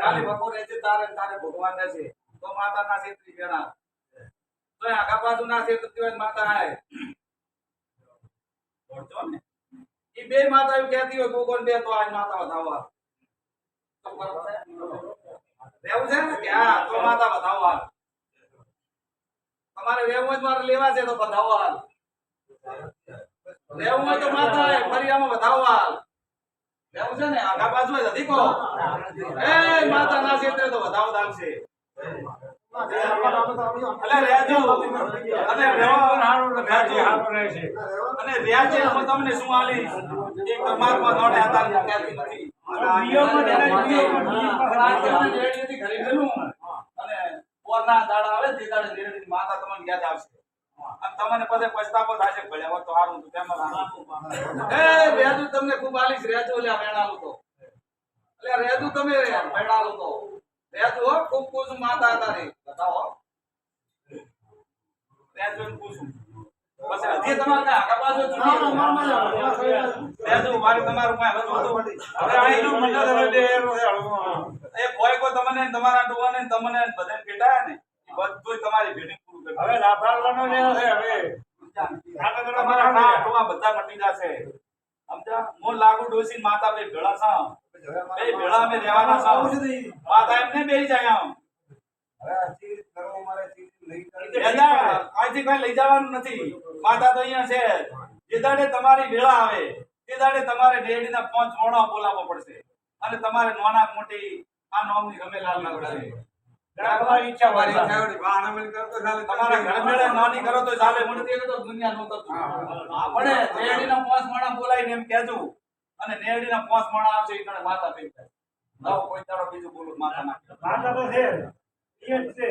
કાલે બપોરે છે તારે તારે ભગવાન છે તો માતા ના છેતરી વેણા તો આગા બાજુ ના છેતરી હોય માતા આય ઓળજો ને ઈ બે માતા એવું કહેતી હોય કોકોન બે તો આજ માતા વધાવવા રેવું છે ને કે હા તો માતા વધાવવા તમારે રેવું જ મારે લેવા છે તો વધાવવા રેવું હોય તો માતા આય ફરિયામાં વધાવવા રેવું છે ને આગા બાજુ જ દીકો એ માતા ના છેતરે તો વધાવ દાલશે અલે રેજો અને રેવા હારું રેજો અને રેજે હું તમને શું આલી એક પરમાત્મા નોડે આધાર ક્યાંથી નથી વિયોમાં રેડીથી ઘરે ગયું અને પોરના દાડા આવે તે દાડે રેડીની માતા તમને યાદ આવશે અને તમને પછી પછતાવો થાશે ભળ્યા તો હારું તો તેમ એ રેજુ તમને ખૂબ આલીશ રેજો લ્યા વેણાલું તો એટલે રેજુ તમે વેણાલું તો રેજુ હો ખૂબ પૂછું માતા હતા રે બતાવો રેજુ પૂછું બસ હજી તમારે કા આગા બાજુ રેજુ મારે તમારું કાઈ હતું હવે આઈનો મંડળ દે એ કોઈ કો તમને તમારા ડોવાને તમને બધાને કેટાય ને બધુંય તમારી ભેટી પૂરું કરી હવે લાફાળવાનો લે હવે તમારા ના ડોવા બધા મટી જશે સમજા મો લાગુ ડોસી માતા બે ભેળા છા બે ભેળા મે રહેવાના છા માતા એમને બેહી જાય આમ હવે ચીજ કરો મારે ચીજ લઈ આજથી કઈ લઈ જવાનું નથી માતા તો અહીંયા છે જે દાડે તમારી વેળા આવે તે દાડે તમારે ડેડીના 5 મોણા બોલાવવો પડશે અને તમારે નાના મોટી આ નોમની રમેલાલ ના પડશે તમારી ઈચ્છા મારી ઈચ્છા વાહન અમલ કરો તો ચાલે તમારા ઘર મેળે નાની કરો તો ચાલે મને તો દુનિયા નો તો આપણે ડેડીના 5 મોણા બોલાવીને એમ કહેજો અને ડેડીના 5 મોણા આવશે એટલે માતા થઈ જાય નવ કોઈ દાડો બીજું બોલું માતા ના માતા તો છે એ જ છે